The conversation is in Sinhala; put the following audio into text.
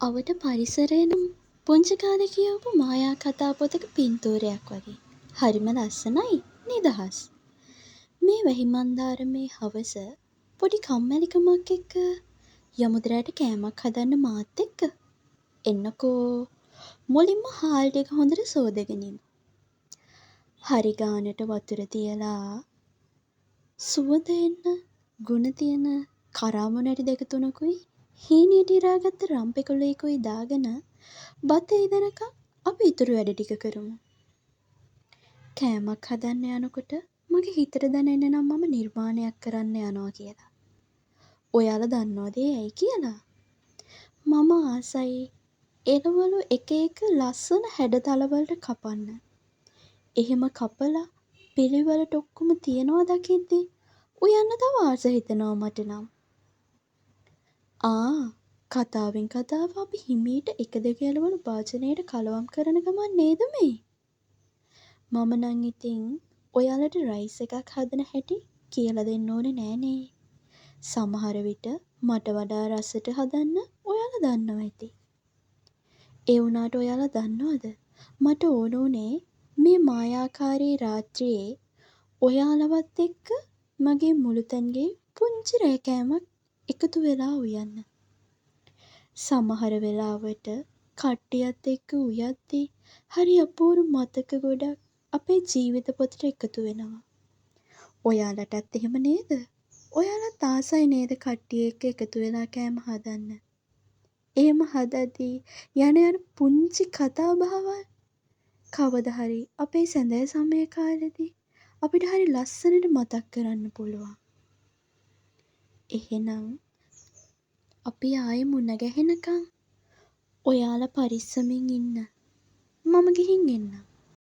අවට පරිසරය නම් පුංචි කාලේ කියවපු මායා කතා පොතක පින්තූරයක් වගේ. හරිම ලස්සනයි නිදහස්. මේ වැහිමන්දාරමේ හවස පොඩි කම්මැලිකමක් එක්ක යමුදරට කෑමක් හදන්න මාත් එක්ක. එන්නකෝ මුලින්ම හාල් ටික හොඳට සෝදගෙන ඉමු. හරි ගානට වතුර තියලා සුවඳ එන්න ගුණ තියෙන කරාමුණටි දෙක තුනකුයි හීනියට ඉරාගත්ත රම්පෙකුලේකුයි දාගෙන බත් ඉදනකම් අපි ඉතුරු වැඩ ටික කරමු. කෑමක් හදන්න යනකොට මගේ හිතට දැනෙන්නේ නම් මම නිර්මාණයක් කරන්න යනවා කියලා. ඔයාලා දන්නවද ඒ ඇයි කියලා? මම ආසයි එළවලු එක එක ලස්සන හැඩතල වලට කපන්න. එහෙම කපලා පිළිවෙලට ඔක්කොම තියනවා දකිද්දි උයන්න තව ආස හිතෙනවා මට නම්. කතාවෙන් කතාව අපි හිමීට එක දෙක එළවලු භාජනයට කලවම් කරන ගමන් නේද මේ? මම නම් ඉතින් ඔයාලට රයිස් එකක් හදන හැටි කියලා දෙන්න ඕනේ නෑනේ. සමහර විට මට වඩා රසට හදන්න ඔයාලා දන්නවා ඇති. ඒ වුණාට ඔයාලා දන්නවද? මට ඕන උනේ මේ මායාකාරී රාත්‍රියේ ඔයාලවත් එක්ක මගේ මුළුතැන්ගේ පුංචි රෑකෑමක් එකතු වෙලා උයන්න. සමහර වෙලාවට කට්ටියත් එක්ක උයද්දි හරි අපූරු මතක ගොඩක් අපේ ජීවිත පොතට එකතු වෙනවා. ඔයාලටත් එහෙම නේද? ඔයාලත් ආසයි නේද කට්ටිය එක්ක එකතු වෙලා කෑම හදන්න? එහෙම හදද්දී යන පුංචි කතා බහවල් කවදා හරි අපේ සැඳෑ සමය කාලෙදී අපිට හරි ලස්සනට මතක් කරන්න පුළුවන්. එහෙනම් අපි ආයේ මුණ ගැහෙනකම් ඔයාලා පරිස්සමින් ඉන්න. මම ගිහින් එන්නම්.